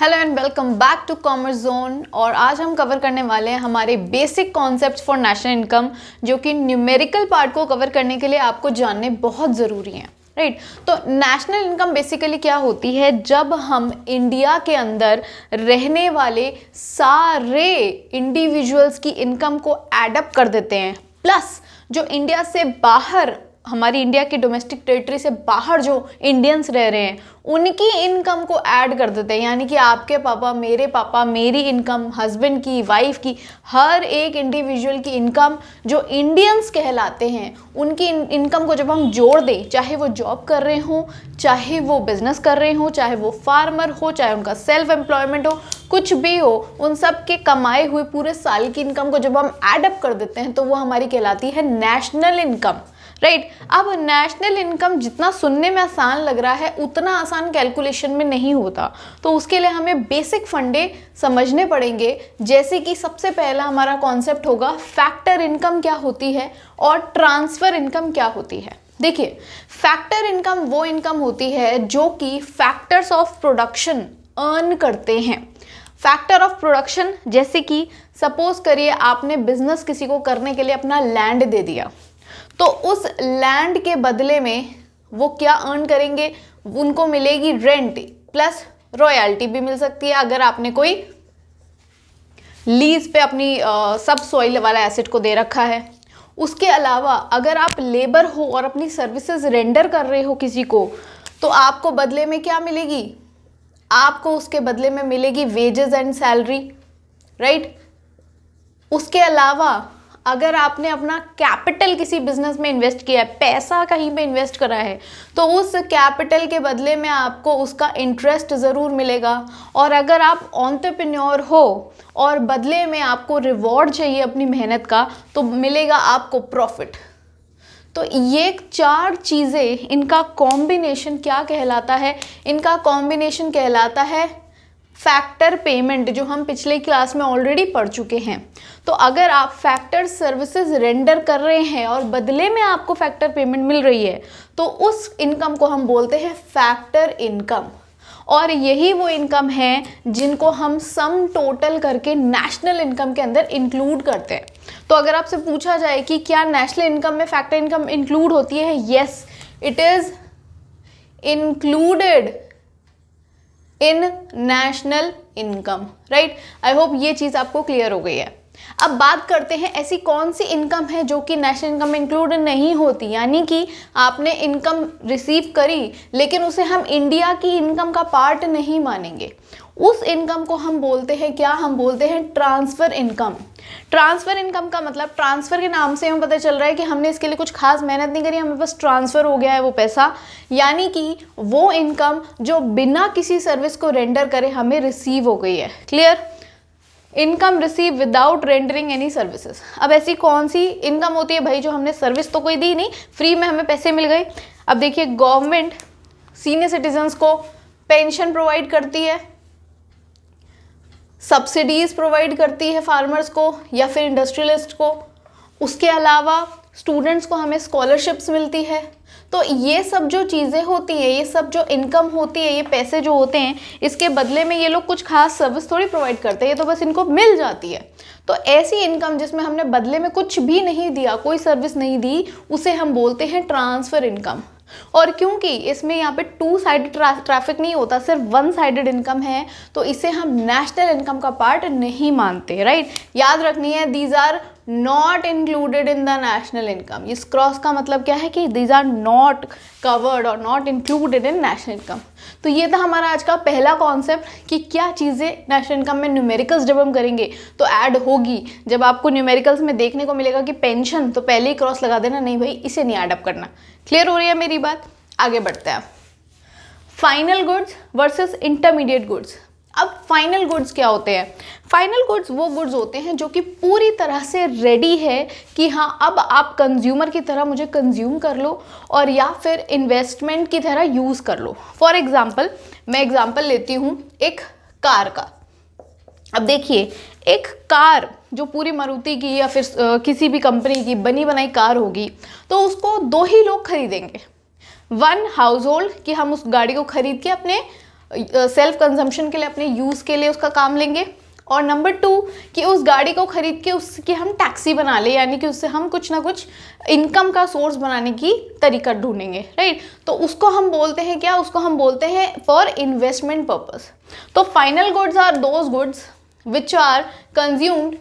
Hello and welcome back to commerce zone. और आज हम कवर करने वाले हैं हमारे basic concepts for national income, जो कि न्यूमेरिकल पार्ट को कवर करने के लिए आपको जानने बहुत ज़रूरी हैं, राइट। तो नेशनल इनकम बेसिकली क्या होती है? जब हम इंडिया के अंदर रहने वाले सारे इंडिविजुअल्स की इनकम को एडअप कर देते हैं, प्लस जो इंडिया से बाहर, हमारी इंडिया के डोमेस्टिक टेरिटरी से बाहर जो इंडियंस रह रहे हैं उनकी इनकम को ऐड कर देते हैं। यानी कि आपके पापा, मेरी इनकम, हस्बैंड की, वाइफ की, हर एक इंडिविजुअल की इनकम जो इंडियंस कहलाते हैं उनकी इनकम को जब हम जोड़ दें, चाहे वो जॉब कर रहे हों, चाहे वो बिजनेस कर रहे हों, चाहे वो फार्मर हो, चाहे उनका सेल्फ एम्प्लॉयमेंट हो, कुछ भी हो, उन सब के कमाए हुए पूरे साल की इनकम को जब हम एडअप कर देते हैं तो वो हमारी कहलाती है नेशनल इनकम, राइट। अब नेशनल इनकम जितना सुनने में आसान लग रहा है उतना आसान कैलकुलेशन में नहीं होता। तो उसके लिए हमें बेसिक फंडे समझने पड़ेंगे, जैसे कि सबसे पहला हमारा कॉन्सेप्ट होगा फैक्टर इनकम क्या होती है और ट्रांसफर इनकम क्या होती है। देखिए, फैक्टर इनकम वो इनकम होती है जो कि फैक्टर्स ऑफ प्रोडक्शन अर्न करते हैं। फैक्टर ऑफ प्रोडक्शन, जैसे कि सपोज करिए आपने बिजनेस किसी को करने के लिए अपना लैंड दे दिया, तो उस लैंड के बदले में वो क्या अर्न करेंगे? उनको मिलेगी रेंट प्लस रॉयल्टी भी मिल सकती है अगर आपने कोई लीज पे अपनी सब सॉइल वाला एसेट को दे रखा है। उसके अलावा अगर आप लेबर हो और अपनी सर्विसेज रेंडर कर रहे हो किसी को, तो आपको बदले में क्या मिलेगी? आपको उसके बदले में मिलेगी वेजेस एंड सैलरी, राइट। उसके अलावा अगर आपने अपना कैपिटल किसी बिजनेस में इन्वेस्ट किया है, पैसा कहीं पे इन्वेस्ट करा है, तो उस कैपिटल के बदले में आपको उसका इंटरेस्ट ज़रूर मिलेगा। और अगर आप एंटरप्रेन्योर हो और बदले में आपको रिवॉर्ड चाहिए अपनी मेहनत का, तो मिलेगा आपको प्रॉफिट। तो ये चार चीज़ें, इनका कॉम्बिनेशन क्या कहलाता है? इनका कॉम्बिनेशन कहलाता है फैक्टर पेमेंट, जो हम पिछले क्लास में ऑलरेडी पढ़ चुके हैं। तो अगर आप फैक्टर सर्विसेज रेंडर कर रहे हैं और बदले में आपको फैक्टर पेमेंट मिल रही है, तो उस इनकम को हम बोलते हैं फैक्टर इनकम। और यही वो इनकम है जिनको हम सम टोटल करके नेशनल इनकम के अंदर इंक्लूड करते हैं। तो अगर आपसे पूछा जाए कि क्या नेशनल इनकम में फैक्टर इनकम इंक्लूड होती है? Yes, it is included in national income, right. I hope ये चीज़ आपको क्लियर हो गई है। अब बात करते हैं ऐसी कौन सी इनकम है जो कि नेशनल इनकम में इंक्लूड नहीं होती, यानी कि आपने इनकम रिसीव करी लेकिन उसे हम इंडिया की इनकम का पार्ट नहीं मानेंगे। उस इनकम को हम बोलते हैं क्या? हम बोलते हैं ट्रांसफ़र इनकम। ट्रांसफ़र इनकम का मतलब, ट्रांसफ़र के नाम से हमें पता चल रहा है कि हमने इसके लिए कुछ खास मेहनत नहीं करी, हमें बस ट्रांसफ़र हो गया है वो पैसा। यानी कि वो इनकम जो बिना किसी सर्विस को रेंडर करे हमें रिसीव हो गई है। Clear? Income receive without rendering any services. अब ऐसी कौन सी इनकम होती है भाई जो हमने सर्विस तो कोई दी नहीं, फ्री में हमें पैसे मिल गए? अब देखिए, गवर्नमेंट सीनियर सिटीजन्स को पेंशन प्रोवाइड करती है, सब्सिडीज प्रोवाइड करती है फार्मर्स को या फिर इंडस्ट्रियलिस्ट को। उसके अलावा स्टूडेंट्स को हमें स्कॉलरशिप्स मिलती है। तो ये सब जो चीज़ें होती हैं, ये सब जो इनकम होती है, ये पैसे जो होते हैं, इसके बदले में ये लोग कुछ खास सर्विस थोड़ी प्रोवाइड करते हैं, ये तो बस इनको मिल जाती है। तो ऐसी इनकम जिसमें हमने बदले में कुछ भी नहीं दिया, कोई सर्विस नहीं दी, उसे हम बोलते हैं ट्रांसफ़र इनकम। और क्योंकि इसमें यहाँ पे टू साइडेड ट्रैफिक नहीं होता, सिर्फ वन साइडेड इनकम है, तो इसे हम नेशनल इनकम का पार्ट नहीं मानते, राइट। याद रखनी है, these are not included in the national income. इस क्रॉस का मतलब क्या है कि दीज आर नॉट कवर्ड और not included in national income. तो ये था हमारा आज का पहला कॉन्सेप्ट कि क्या चीज़ें नेशनल इनकम में न्यूमेरिकल्स जब हम करेंगे तो ऐड होगी। जब आपको न्यूमेरिकल्स में देखने को मिलेगा कि पेंशन, तो पहले ही क्रॉस लगा देना, नहीं भाई इसे नहीं एडअप करना। क्लियर हो रही है मेरी बात? आगे बढ़ते हैं। Final goods versus intermediate goods. अब फाइनल गुड्स क्या होते हैं? फाइनल गुड्स वो गुड्स होते हैं जो कि पूरी तरह से रेडी है कि हाँ, अब आप कंज्यूमर की तरह मुझे कंज्यूम कर लो और या फिर इन्वेस्टमेंट की तरह यूज़ कर लो। फॉर एग्जाम्पल, मैं एग्जाम्पल लेती हूँ एक कार का। अब देखिए, एक कार जो पूरी मारुति की या फिर किसी भी कंपनी की बनी बनाई कार होगी, तो उसको दो ही लोग खरीदेंगे। वन हाउस होल्ड, कि हम उस गाड़ी को खरीद के अपने सेल्फ कंजम्पशन के लिए, अपने यूज़ के लिए उसका काम लेंगे। और नंबर 2 कि उस गाड़ी को खरीद के उसकी हम टैक्सी बना ले, यानी कि उससे हम कुछ ना कुछ इनकम का सोर्स बनाने की तरीका ढूंढेंगे, राइट। तो उसको हम बोलते हैं क्या, उसको हम बोलते हैं फॉर इन्वेस्टमेंट पर्पस। तो final goods are those goods which are consumed,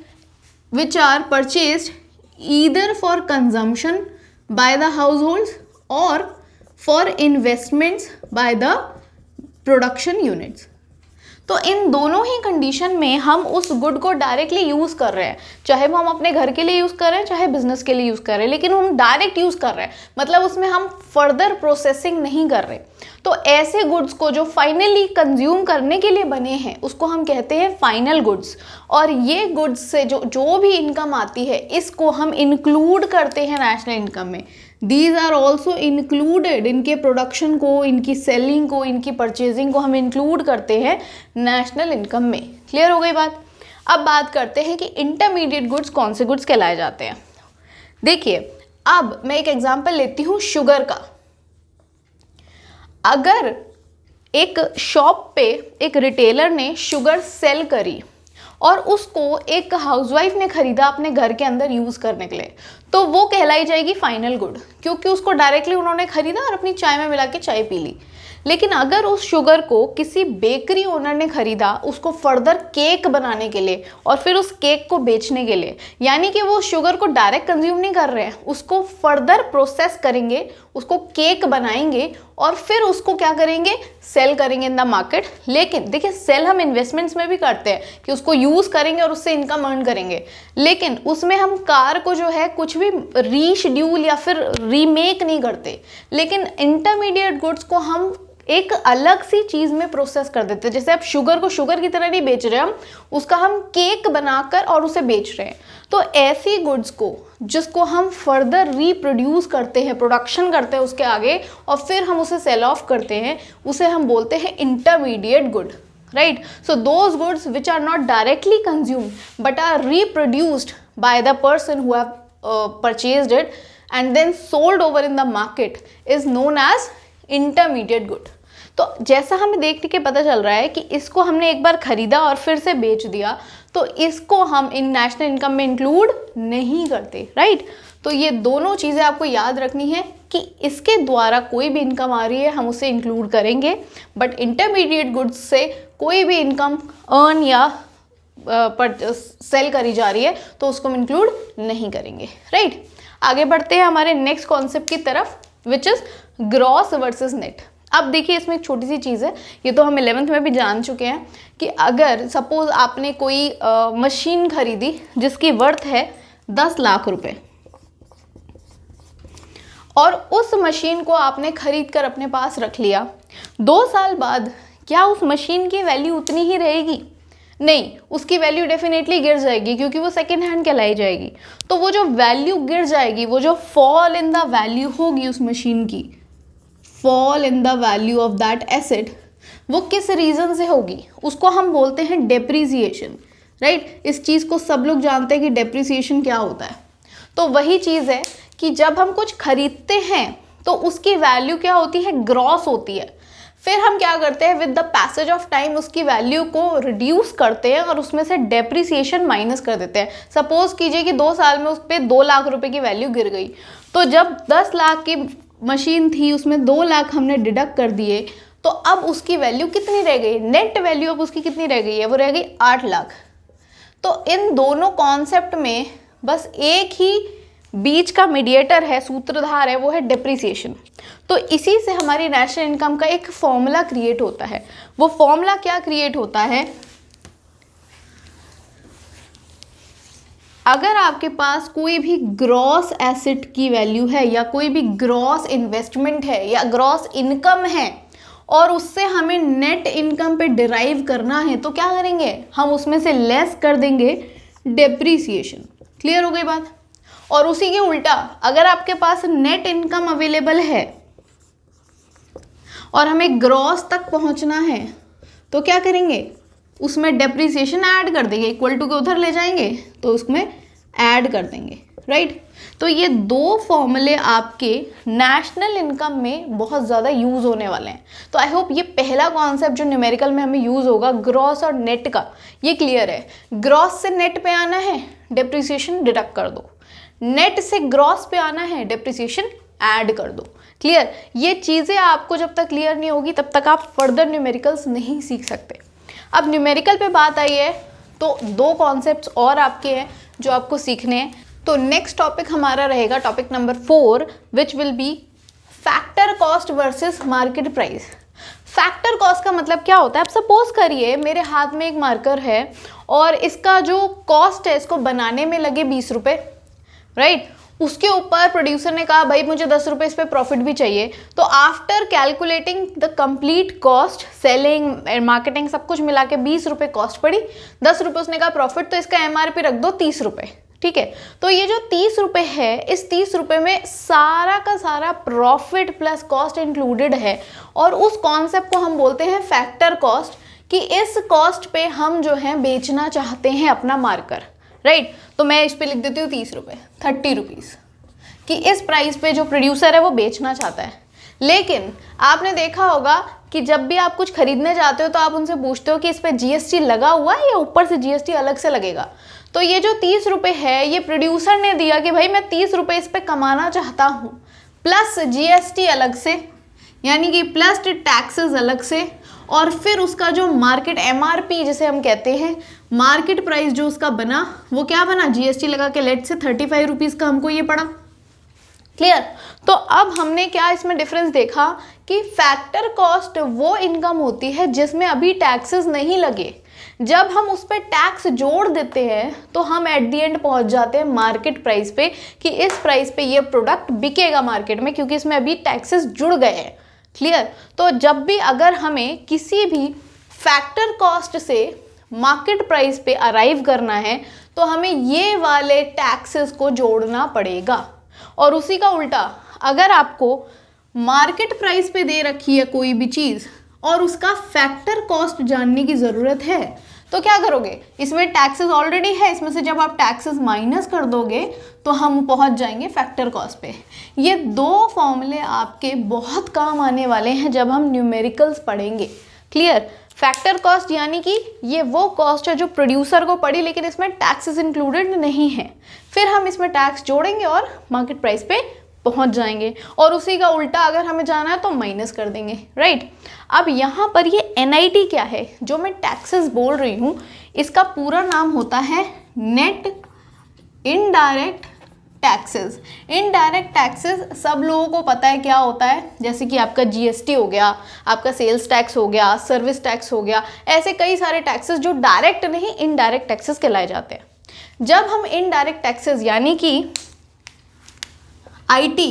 which are purchased either for consumption by the households और for investments by the production units. तो इन दोनों ही कंडीशन में हम उस गुड को डायरेक्टली यूज़ कर रहे हैं, चाहे वो हम अपने घर के लिए यूज़ कर रहे हैं, चाहे बिजनेस के लिए यूज़ कर रहे हैं, लेकिन हम डायरेक्ट यूज़ कर रहे हैं, मतलब उसमें हम फर्दर प्रोसेसिंग नहीं कर रहे। तो ऐसे गुड्स को जो फाइनली कंज्यूम करने के लिए बने हैं उसको हम कहते हैं फाइनल गुड्स। और ये गुड्स से जो भी इनकम आती है इसको हम इंक्लूड करते हैं नेशनल इनकम में। दीज आर ऑल्सो इंक्लूडेड, इनके प्रोडक्शन को, इनकी सेलिंग को, इनकी परचेजिंग को हम इंक्लूड करते हैं नेशनल इनकम में। क्लियर हो गई बात। अब बात करते हैं कि इंटरमीडिएट गुड्स कौन से गुड्स कहलाए जाते हैं। देखिए, अब मैं एक एग्जांपल लेती हूँ शुगर का। अगर एक शॉप पे एक रिटेलर ने शुगर सेल करी और उसको एक हाउसवाइफ ने खरीदा अपने घर के अंदर यूज़ करने के लिए, तो वो कहलाई जाएगी फाइनल गुड, क्योंकि उसको डायरेक्टली उन्होंने खरीदा और अपनी चाय में मिला के चाय पी ली। लेकिन अगर उस शुगर को किसी बेकरी ओनर ने खरीदा उसको फर्दर केक बनाने के लिए और फिर उस केक को बेचने के लिए, यानी कि वो शुगर को डायरेक्ट कंज्यूम नहीं कर रहे हैं, उसको फर्दर प्रोसेस करेंगे, उसको केक बनाएंगे और फिर उसको क्या करेंगे, सेल करेंगे इन द मार्केट। लेकिन देखिए, सेल हम इन्वेस्टमेंट्स में भी करते हैं कि उसको यूज़ करेंगे और उससे इनकम अर्न करेंगे, लेकिन उसमें हम कार को जो है कुछ भी रीशेड्यूल या फिर रीमेक नहीं करते। लेकिन इंटरमीडिएट गुड्स को हम एक अलग सी चीज़ में प्रोसेस कर देते हैं। जैसे आप शुगर को शुगर की तरह नहीं बेच रहे, हम उसका हम केक बनाकर और उसे बेच रहे हैं। तो ऐसी गुड्स को जिसको हम फर्दर रीप्रोड्यूस करते हैं, प्रोडक्शन करते हैं उसके आगे और फिर हम उसे सेल ऑफ करते हैं, उसे हम बोलते हैं intermediate good, right. So those goods which are not directly consumed but are reproduced by the person who have purchased it and then sold over in the market is known as intermediate good. तो जैसा हमें देख के पता चल रहा है कि इसको हमने एक बार खरीदा और फिर से बेच दिया, तो इसको हम इन नेशनल इनकम में इंक्लूड नहीं करते, राइट। तो ये दोनों चीज़ें आपको याद रखनी है कि इसके द्वारा कोई भी इनकम आ रही है हम उसे इंक्लूड करेंगे, बट इंटरमीडिएट गुड्स से कोई भी इनकम अर्न या सेल करी जा रही है तो उसको हम इंक्लूड नहीं करेंगे, राइट। आगे बढ़ते हैं हमारे नेक्स्ट कॉन्सेप्ट की तरफ, which is gross versus net. अब देखिए, इसमें एक छोटी सी चीज़ है, ये तो हम 11th में भी जान चुके हैं कि अगर सपोज आपने कोई मशीन खरीदी जिसकी वर्थ है 10 लाख रुपए और उस मशीन को आपने खरीद कर अपने पास रख लिया, 2 साल बाद क्या उस मशीन की वैल्यू उतनी ही रहेगी? नहीं, उसकी वैल्यू डेफिनेटली गिर जाएगी क्योंकि वो सेकेंड हैंड कहलाई जाएगी। तो वो जो वैल्यू गिर जाएगी, वो जो फॉल इन द वैल्यू होगी उस मशीन की, fall in the value of that asset, वो किस रीज़न से होगी? उसको हम बोलते हैं डेप्रिसिएशन, राइट। इस चीज़ को सब लोग जानते हैं कि डेप्रिसिएशन क्या होता है। तो वही चीज़ है कि जब हम कुछ खरीदते हैं तो उसकी वैल्यू क्या होती है, ग्रॉस होती है। फिर हम क्या करते हैं, with the passage of time उसकी वैल्यू को रिड्यूस करते हैं और उसमें से डेप्रिसिएशन माइनस कर देते हैं। सपोज कीजिए कि 2 साल में उस पर 2 लाख रुपए की वैल्यू गिर गई, तो जब 10 लाख की मशीन थी उसमें 2 लाख हमने डिडक्ट कर दिए, तो अब उसकी वैल्यू कितनी रह गई, नेट वैल्यू अब उसकी कितनी रह गई है, वो रह गई 8 लाख। तो इन दोनों कॉन्सेप्ट में बस एक ही बीच का मीडिएटर है, सूत्रधार है, वो है डेप्रिसिएशन। तो इसी से हमारी नेशनल इनकम का एक फॉर्मूला क्रिएट होता है। वो फॉर्मूला क्या क्रिएट होता है, अगर आपके पास कोई भी ग्रॉस एसेट की वैल्यू है या कोई भी ग्रॉस इन्वेस्टमेंट है या ग्रॉस इनकम है और उससे हमें नेट इनकम पे डिराइव करना है, तो क्या करेंगे, हम उसमें से लेस कर देंगे डेप्रिसिएशन। क्लियर हो गई बात। और उसी के उल्टा, अगर आपके पास नेट इनकम अवेलेबल है और हमें ग्रॉस तक पहुंचना है, तो क्या करेंगे, उसमें डेप्रिसिएशन ऐड कर देंगे, इक्वल टू के उधर ले जाएंगे तो उसमें ऐड कर देंगे, राइट। तो ये दो फॉर्मूले आपके नेशनल इनकम में बहुत ज़्यादा यूज़ होने वाले हैं। तो आई होप ये पहला कॉन्सेप्ट जो न्यूमेरिकल में हमें यूज़ होगा ग्रॉस और नेट का, ये क्लियर है। ग्रॉस से नेट पे आना है, डेप्रिसिएशन डिडक्ट कर दो, नेट से ग्रॉस पे आना है, डेप्रिसिएशन ऐड कर दो। क्लियर? ये चीज़ें आपको जब तक क्लियर नहीं होगी तब तक आप फर्दर न्यूमेरिकल्स नहीं सीख सकते। अब न्यूमेरिकल पे बात आई है तो दो कॉन्सेप्ट्स और आपके हैं जो आपको सीखने हैं। तो नेक्स्ट टॉपिक हमारा रहेगा topic number 4 which will be factor cost versus market price. Factor cost का मतलब क्या होता है? आप सपोज करिए मेरे हाथ में एक मार्कर है और इसका जो कॉस्ट है इसको बनाने में लगे 20 रुपये, राइट। उसके ऊपर प्रोड्यूसर ने कहा भाई मुझे 10 रुपये इस पर प्रॉफिट भी चाहिए। तो after calculating the complete cost, selling, marketing सब कुछ मिला के 20 रुपये कॉस्ट पड़ी, 10 रुपये उसने कहा प्रॉफिट, तो इसका MRP रख दो 30 रुपये। ठीक है, तो ये जो 30 रुपये है, इस 30 रुपये में सारा का सारा प्रॉफिट प्लस कॉस्ट इंक्लूडेड है और उस कॉन्सेप्ट को हम बोलते हैं फैक्टर कॉस्ट, कि इस कॉस्ट पे हम जो है बेचना चाहते हैं अपना मार्कर, राइट। तो मैं इस पे लिख देती हूँ 30 रुपये, 30 रुपीज़, कि इस प्राइस पे जो प्रोड्यूसर है वो बेचना चाहता है। लेकिन आपने देखा होगा कि जब भी आप कुछ खरीदने जाते हो तो आप उनसे पूछते हो कि इस पे GST लगा हुआ है या ऊपर से GST अलग से लगेगा। तो ये जो 30 रुपये है ये प्रोड्यूसर ने दिया कि भाई मैं 30 रुपये इस पे कमाना चाहता हूँ, प्लस GST अलग से, यानी कि प्लस टैक्सेस अलग से, और फिर उसका जो मार्केट MRP जिसे हम कहते हैं, मार्केट प्राइस जो उसका बना वो क्या बना, GST लगा के लेट से 35 रुपीज़ का हमको ये पड़ा। क्लियर? तो अब हमने क्या इसमें डिफरेंस देखा कि फैक्टर कॉस्ट वो इनकम होती है जिसमें अभी टैक्सेस नहीं लगे। जब हम उस पर टैक्स जोड़ देते हैं तो हम एट द एंड पहुंच जाते हैं मार्केट प्राइस पे, कि इस प्राइस पे ये प्रोडक्ट बिकेगा मार्केट में, क्योंकि इसमें अभी टैक्सेस जुड़ गए हैं। क्लियर? तो जब भी अगर हमें किसी भी फैक्टर कॉस्ट से मार्केट प्राइस पे अराइव करना है तो हमें ये वाले टैक्सेस को जोड़ना पड़ेगा। और उसी का उल्टा, अगर आपको मार्केट प्राइस पे दे रखी है कोई भी चीज़ और उसका फैक्टर कॉस्ट जानने की ज़रूरत है तो क्या करोगे, इसमें टैक्सेस ऑलरेडी है, इसमें से जब आप टैक्सेस माइनस कर दोगे तो हम पहुंच जाएंगे फैक्टर कॉस्ट पे। ये दो फॉर्मूले आपके बहुत काम आने वाले हैं जब हम न्यूमेरिकल्स पढ़ेंगे। क्लियर? फैक्टर कॉस्ट यानी कि ये वो कॉस्ट है जो प्रोड्यूसर को पड़ी लेकिन इसमें टैक्सेस इंक्लूडेड नहीं है, फिर हम इसमें टैक्स जोड़ेंगे और मार्केट प्राइस पे पहुंच जाएंगे। और उसी का उल्टा अगर हमें जाना है तो माइनस कर देंगे, राइट। अब यहाँ पर ये NIT क्या है जो मैं टैक्सेस बोल रही हूँ, इसका पूरा नाम होता है net indirect taxes. Indirect taxes सब लोगों को पता है क्या होता है, जैसे कि आपका GST हो गया, आपका सेल्स टैक्स हो गया, सर्विस टैक्स हो गया, ऐसे कई सारे टैक्सेस जो डायरेक्ट नहीं इनडायरेक्ट टैक्सेस कहलाए जाते हैं। जब हम इनडायरेक्ट टैक्सेस यानी कि IT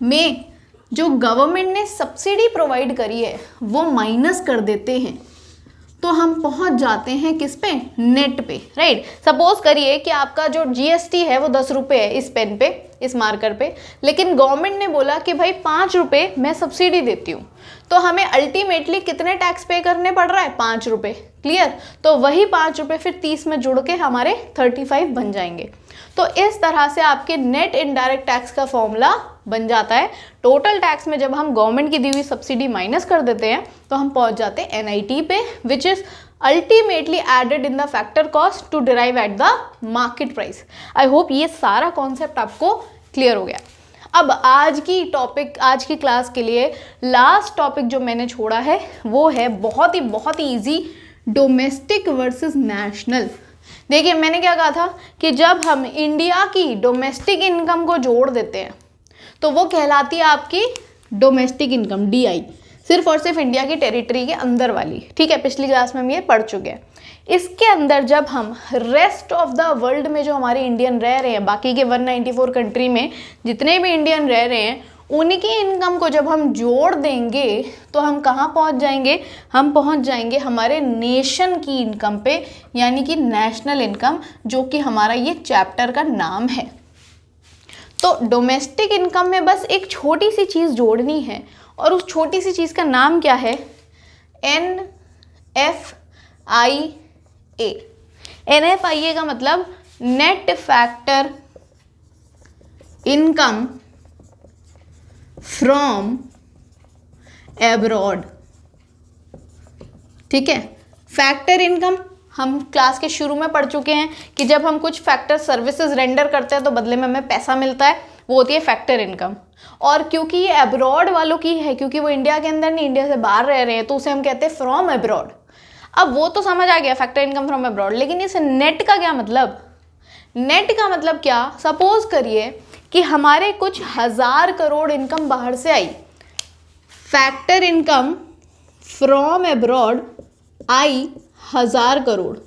में जो गवर्नमेंट ने सब्सिडी प्रोवाइड करी है वो माइनस कर देते हैं तो हम पहुंच जाते हैं किस पे, नेट पे, राइट। सपोज करिए कि आपका जो GST है वो 10 रुपये है इस पेन पे, इस मार्कर पे, लेकिन गवर्नमेंट ने बोला कि भाई 5 रुपये मैं सब्सिडी देती हूँ, तो हमें अल्टीमेटली कितने टैक्स पे करने पड़ रहा है, 5 रुपये। क्लियर? तो वही 5 रुपये फिर 30 में जुड़ के हमारे 35 बन जाएंगे। तो इस तरह से आपके नेट इनडायरेक्ट टैक्स का फॉर्मूला बन जाता है। टोटल टैक्स में जब हम गवर्नमेंट की दी हुई सब्सिडी माइनस कर देते हैं तो हम पहुंच जाते हैं NIT पे, which is ultimately added in the factor cost to derive at the market price. I hope ये सारा कॉन्सेप्ट आपको क्लियर हो गया। अब आज की क्लास के लिए लास्ट टॉपिक जो मैंने छोड़ा है वो है बहुत ही ईजी, डोमेस्टिक वर्सेस नेशनल। देखिए मैंने क्या कहा था कि जब हम इंडिया की डोमेस्टिक इनकम को जोड़ देते हैं तो वो कहलाती है आपकी डोमेस्टिक इनकम, DI, सिर्फ और सिर्फ इंडिया की टेरिटरी के अंदर वाली। ठीक है, पिछली क्लास में हम ये पढ़ चुके हैं। इसके अंदर जब हम रेस्ट ऑफ द वर्ल्ड में जो हमारे इंडियन रह रहे हैं, बाकी के 194 कंट्री में जितने भी इंडियन रह रहे हैं, उनकी इनकम को जब हम जोड़ देंगे तो हम कहाँ पहुँच जाएंगे, हम पहुँच जाएंगे हमारे नेशन की इनकम पे, यानी कि नेशनल इनकम, जो कि हमारा ये चैप्टर का नाम है। तो डोमेस्टिक इनकम में बस एक छोटी सी चीज़ जोड़नी है और उस छोटी सी चीज़ का नाम क्या है, NFIA। NFIA का मतलब net factor income from abroad. ठीक है, फैक्टर इनकम हम क्लास के शुरू में पढ़ चुके हैं कि जब हम कुछ फैक्टर सर्विसेज रेंडर करते हैं तो बदले में हमें पैसा मिलता है, वो होती है फैक्टर इनकम। और क्योंकि ये अब्रॉड वालों की है, क्योंकि वो इंडिया के अंदर नहीं इंडिया से बाहर रह रहे हैं, तो उसे हम कहते हैं फ्रॉम अब्रॉड। अब वो तो समझ आ गया फैक्टर इनकम फ्रॉम अब्रॉड, लेकिन इस नेट का क्या मतलब? नेट का मतलब क्या? सपोज करिए कि हमारे कुछ 1000 करोड़ इनकम बाहर से आई, फैक्टर इनकम फ्रॉम अब्रॉड आई 1000 करोड़।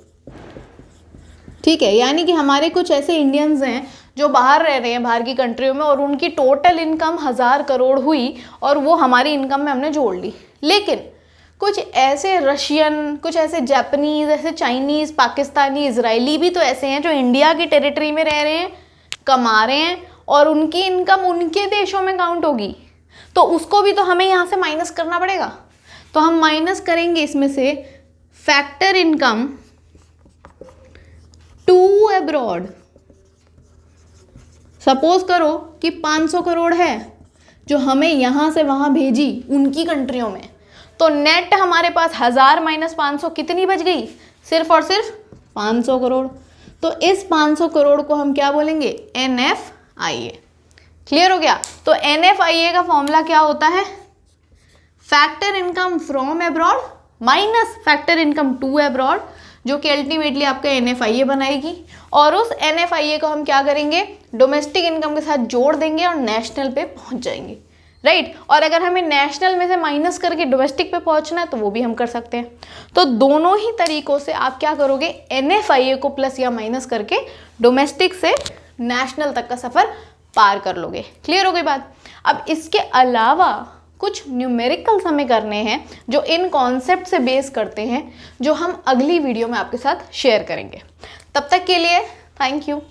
ठीक है, यानी कि हमारे कुछ ऐसे इंडियंस हैं जो बाहर रह रहे हैं, बाहर की कंट्रियों में, और उनकी टोटल इनकम 1000 करोड़ हुई और वो हमारी इनकम में हमने जोड़ ली। लेकिन कुछ ऐसे रशियन, कुछ ऐसे जापानीज, ऐसे चाइनीज़, पाकिस्तानी, इजरायली भी तो ऐसे हैं जो इंडिया की टेरिटरी में रह रहे हैं, कमा रहे हैं, और उनकी इनकम उनके देशों में काउंट होगी, तो उसको भी तो हमें यहाँ से माइनस करना पड़ेगा। तो हम माइनस करेंगे इसमें से factor income to abroad. Suppose करो कि 500 करोड़ है जो हमें यहाँ से वहाँ भेजी उनकी कंट्रियों में, तो नेट हमारे पास 1000 माइनस 500 कितनी बच गई? सिर्फ और सिर्फ 500 करोड़। तो इस 500 करोड़ को हम क्या बोलेंगे? NFIA। क्लियर हो गया? तो NFIA का फॉर्मूला क्या होता है? Factor income from abroad minus factor income to abroad, जो कि अल्टीमेटली आपका NFIA बनाएगी, और उस NFIA को हम क्या करेंगे? डोमेस्टिक इनकम के साथ जोड़ देंगे और नेशनल पे पहुंच जाएंगे, राइट। और अगर हमें नेशनल में से माइनस करके डोमेस्टिक पे पहुंचना है तो वो भी हम कर सकते हैं। तो दोनों ही तरीकों से आप क्या करोगे? NFIA को प्लस या माइनस करके डोमेस्टिक से नेशनल तक का सफ़र पार कर लोगे। क्लियर हो गई बात? अब इसके अलावा कुछ न्यूमेरिकल्स हमें करने हैं जो इन कॉन्सेप्ट से बेस करते हैं, जो हम अगली वीडियो में आपके साथ शेयर करेंगे। तब तक के लिए थैंक यू।